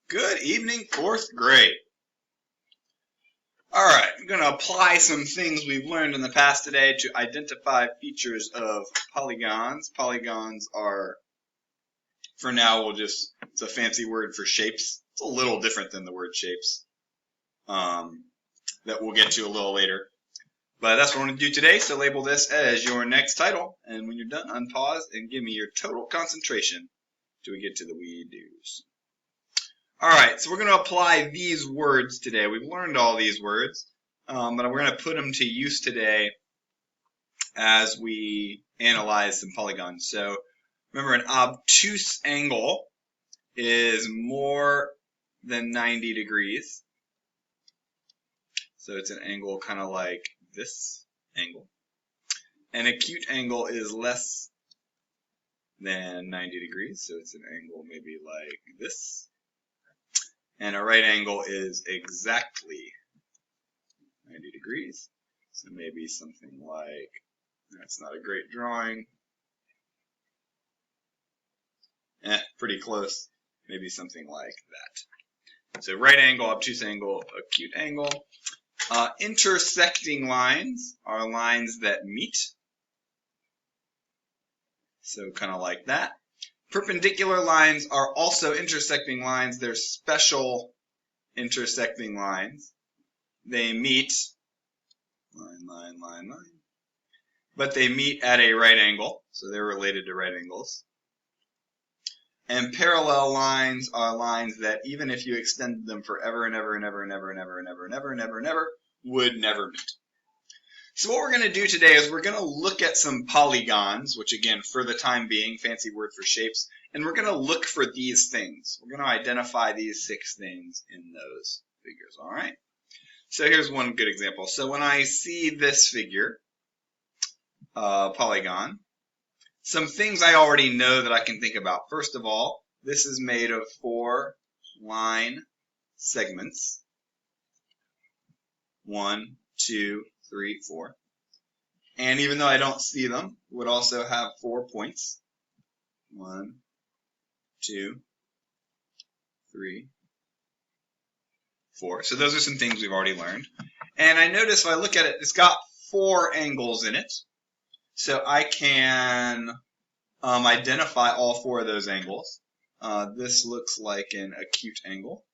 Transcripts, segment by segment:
Good evening, 4th grade. Alright, I'm going to apply some things we've learned in the past today to identify features of polygons. Polygons are, for now, it's a fancy word for shapes. It's a little different than the word shapes that we'll get to a little later. But that's what we're going to do today, so label this as your next title. And when you're done, unpause and give me your total concentration till we get to the we-dos. Alright, so we're going to apply these words today. We've learned all these words, but we're going to put them to use today as we analyze some polygons. So remember, an obtuse angle is more than 90 degrees. So it's an angle kind of like this angle. An acute angle is less than 90 degrees, so it's an angle maybe like this. And a right angle is exactly 90 degrees. So maybe something like, that's not a great drawing. Pretty close. Maybe something like that. So right angle, obtuse angle, acute angle. Intersecting lines are lines that meet. So kind of like that. Perpendicular lines are also intersecting lines. They're special intersecting lines. They meet, line. But they meet at a right angle, so they're related to right angles. And parallel lines are lines that even if you extended them forever and ever, would never meet. So what we're going to do today is we're going to look at some polygons, which again, for the time being, fancy word for shapes, and we're going to look for these things. We're going to identify these 6 things in those figures, all right? So here's one good example. So when I see this figure, polygon, some things I already know that I can think about. First of all, this is made of 4 line segments. 1, 2, 3, 4. And even though I don't see them, it would also have 4 points. 1, 2, 3, 4. So those are some things we've already learned. And I notice if I look at it, it's got 4 angles in it. So I can identify all 4 of those angles. This looks like an acute angle.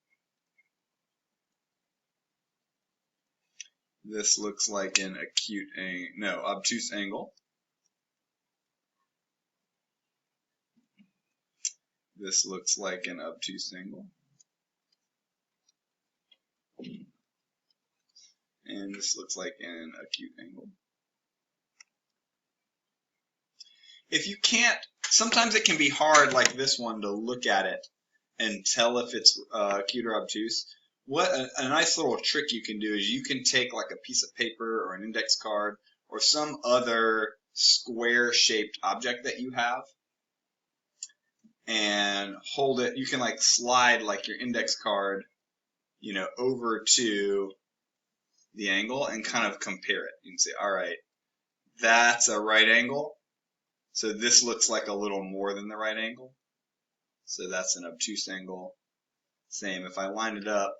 This looks like an obtuse angle. This looks like an obtuse angle. And this looks like an acute angle. If you can't, sometimes it can be hard like this one to look at it and tell if it's acute or obtuse. What a nice little trick you can do is you can take like a piece of paper or an index card or some other square-shaped object that you have and hold it. You can like slide like your index card, over to the angle and kind of compare it. You can say, all right, that's a right angle. So this looks like a little more than the right angle. So that's an obtuse angle. Same, if I line it up,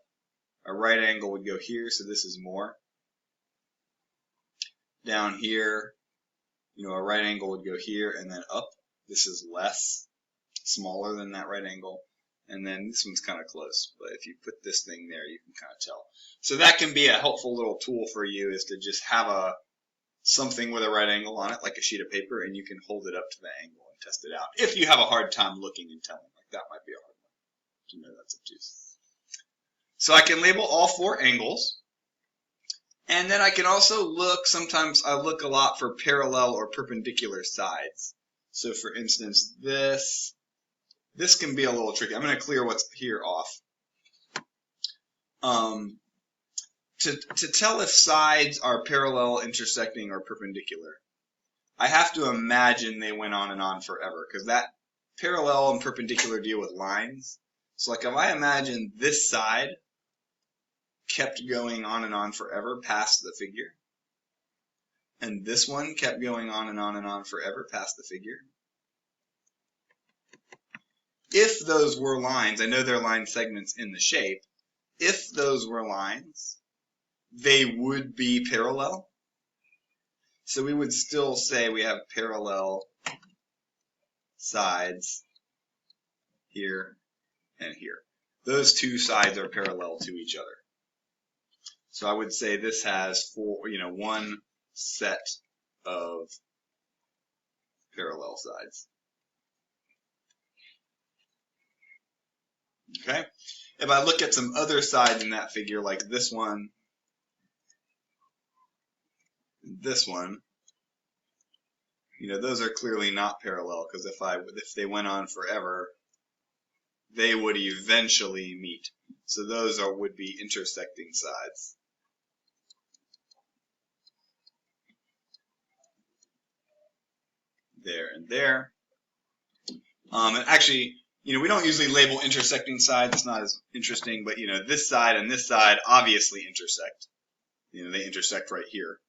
a right angle would go here, so this is more. Down here, a right angle would go here and then up. This is less, smaller than that right angle. And then this one's kind of close, but if you put this thing there, you can kind of tell. So that can be a helpful little tool for you, is to just have something with a right angle on it, like a sheet of paper, and you can hold it up to the angle and test it out. If you have a hard time looking and telling, like that might be a hard one to know that's obtuse. So I can label all 4 angles. And then I can also look, sometimes I look a lot for parallel or perpendicular sides. So for instance, this can be a little tricky. I'm going to clear what's here off. To tell if sides are parallel, intersecting, or perpendicular, I have to imagine they went on and on forever, because that parallel and perpendicular deal with lines. So like if I imagine this side kept going on and on forever past the figure, and this one kept going on and on and on forever past the figure, if those were lines, I know they're line segments in the shape, if those were lines, they would be parallel. So we would still say we have parallel sides here and here. Those two sides are parallel to each other. So I would say this has one set of parallel sides. Okay? If I look at some other sides in that figure, like this one, those are clearly not parallel, because if they went on forever, they would eventually meet. So those would be intersecting sides. There and there. And actually, we don't usually label intersecting sides. It's not as interesting, but this side and this side obviously intersect. They intersect right here.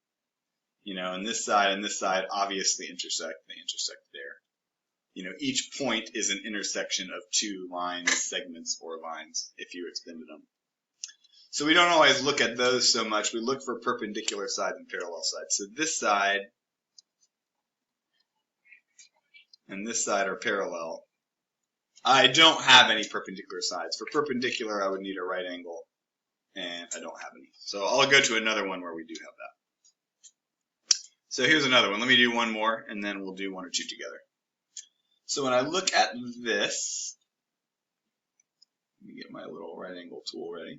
And this side obviously intersect. They intersect there. Each point is an intersection of two lines, segments, or lines if you extended them. So we don't always look at those so much. We look for perpendicular sides and parallel sides. So this side and this side are parallel. I don't have any perpendicular sides. For perpendicular, I would need a right angle, and I don't have any. So I'll go to another one where we do have that. So here's another one. Let me do one more, and then we'll do one or two together. So when I look at this, let me get my little right angle tool ready.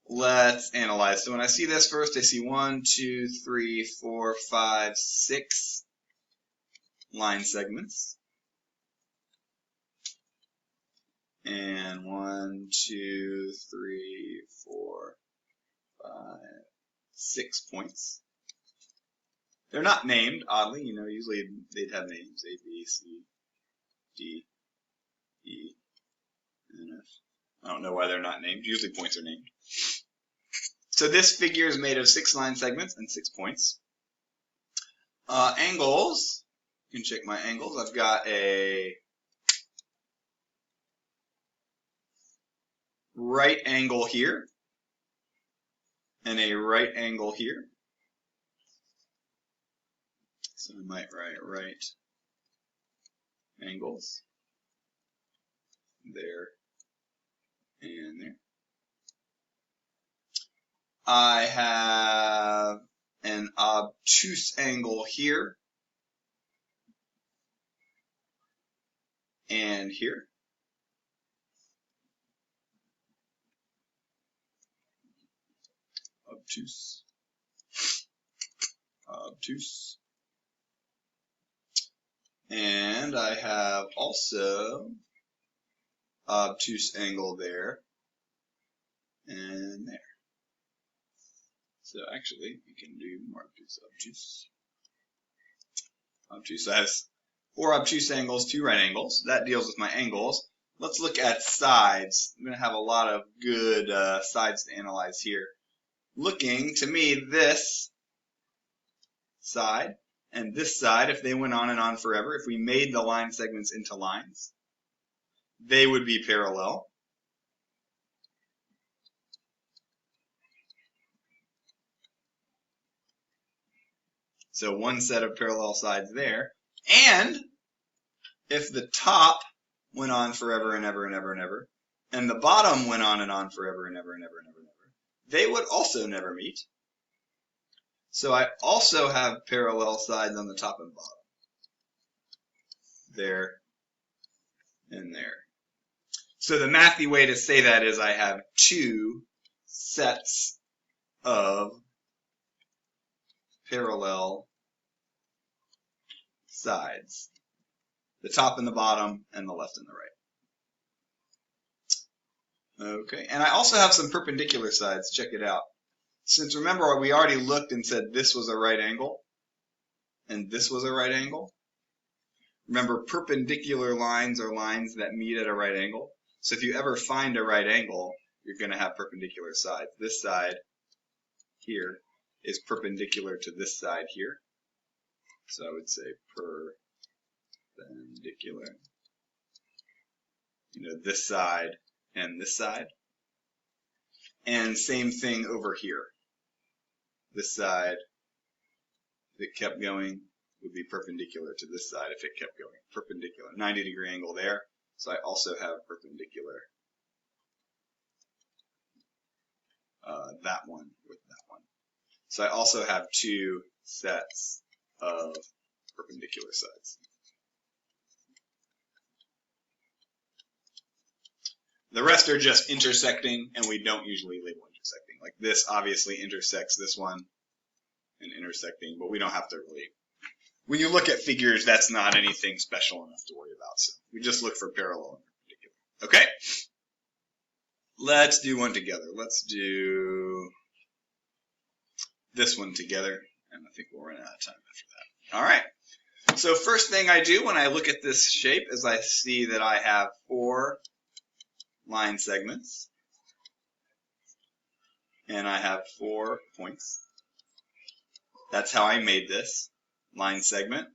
Let's analyze. So when I see this first, I see 1, 2, 3, 4, 5, 6 line segments. And 1, 2, 3, 4, 5, 6 points. They're not named, oddly. Usually they'd have names. A, B, C, D, E, and F. I don't know why they're not named. Usually points are named. So this figure is made of 6 line segments and 6 points. Angles. You can check my angles. I've got a right angle here and a right angle here. So I might write right angles there and there. I have an obtuse angle here and here. Obtuse. Obtuse. And I have also obtuse angle there and there. So actually, we can do more obtuse, obtuse. So I have 4 obtuse angles, 2 right angles. That deals with my angles. Let's look at sides. I'm going to have a lot of good sides to analyze here. Looking, to me, this side and this side, if they went on and on forever, if we made the line segments into lines, they would be parallel. So one set of parallel sides there. And if the top went on forever and ever and ever and ever, and the bottom went on and on forever and ever and ever and ever and ever, they would also never meet. So I also have parallel sides on the top and bottom. There and there. So the mathy way to say that is I have 2 sets of parallel sides. The top and the bottom, and the left and the right. Okay, and I also have some perpendicular sides. Check it out. Since remember, we already looked and said this was a right angle, and this was a right angle. Remember, perpendicular lines are lines that meet at a right angle. So if you ever find a right angle, you're going to have perpendicular sides. This side here is perpendicular to this side here. So I would say perpendicular. You know, this side and this side. And same thing over here. This side, if it kept going, would be perpendicular to this side if it kept going. Perpendicular. 90-degree angle there. So I also have perpendicular. That one with that one. So I also have two sets of perpendicular sides. The rest are just intersecting, and we don't usually label intersecting. Like this obviously intersects this one and intersecting, but we don't have to really. When you look at figures, that's not anything special enough to worry about. So we just look for parallel and perpendicular. Okay? Let's do one together. Let's do this one together, and I think we'll run out of time after that. All right. So first thing I do when I look at this shape is I see that I have 4 line segments, and I have 4 points. That's how I made this. Line segment,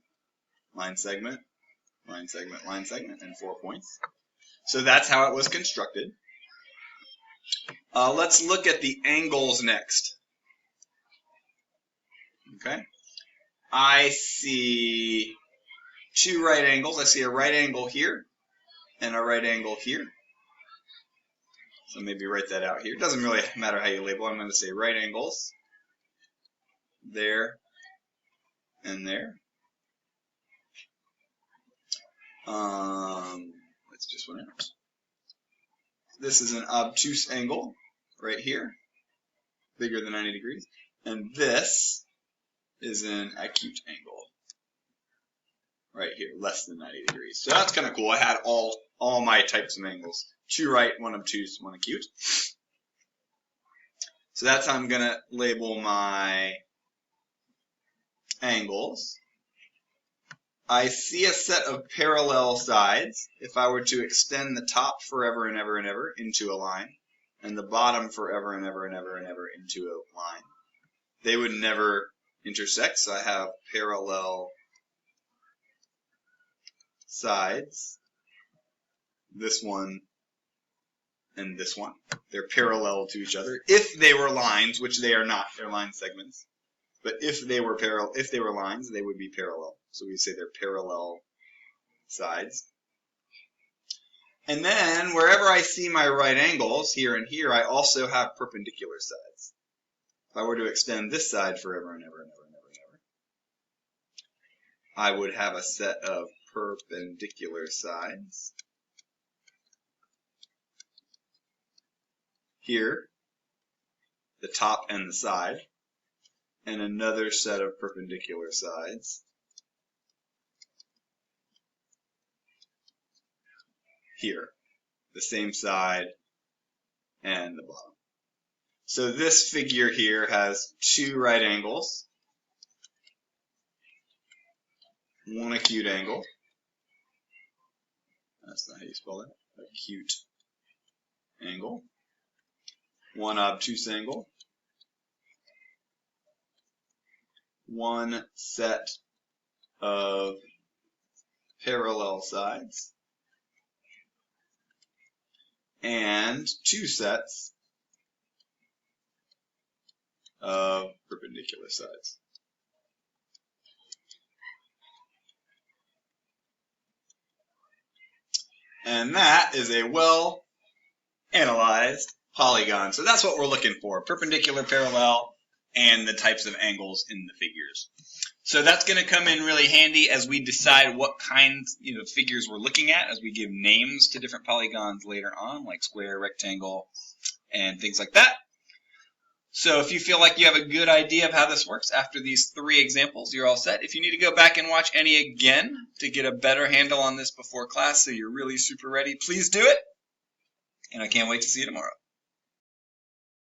line segment, line segment, line segment, and 4 points. So that's how it was constructed. Let's look at the angles next. Okay. I see 2 right angles. I see a right angle here and a right angle here. So maybe write that out here. It doesn't really matter how you label. I'm going to say right angles there and there. Let's just one out. This is an obtuse angle right here, bigger than 90 degrees. And this is an acute angle right here, less than 90 degrees. So that's kind of cool. I had all my types of angles. 2 right, 1 obtuse, 1 acute. So that's how I'm going to label my angles. I see a set of parallel sides. If I were to extend the top forever and ever and ever into a line, and the bottom forever and ever and ever and ever into a line, they would never intersect. So I have parallel sides. This one and this one. They're parallel to each other. If they were lines, which they are not, they're line segments. But if they were lines, they would be parallel. So we say they're parallel sides. And then wherever I see my right angles, here and here, I also have perpendicular sides. If I were to extend this side forever and ever and ever and ever and ever, I would have a set of perpendicular sides. Here, the top and the side, and another set of perpendicular sides here, the same side and the bottom. So this figure here has 2 right angles, 1 acute angle. That's not how you spell that. Acute angle. 1 obtuse angle. 1 set of parallel sides. And 2 sets of perpendicular sides. And that is a well-analyzed polygon. So that's what we're looking for, perpendicular, parallel, and the types of angles in the figures. So that's going to come in really handy as we decide what kinds of figures we're looking at, as we give names to different polygons later on, like square, rectangle, and things like that. So if you feel like you have a good idea of how this works after these 3 examples, you're all set. If you need to go back and watch any again to get a better handle on this before class so you're really super ready, please do it. And I can't wait to see you tomorrow.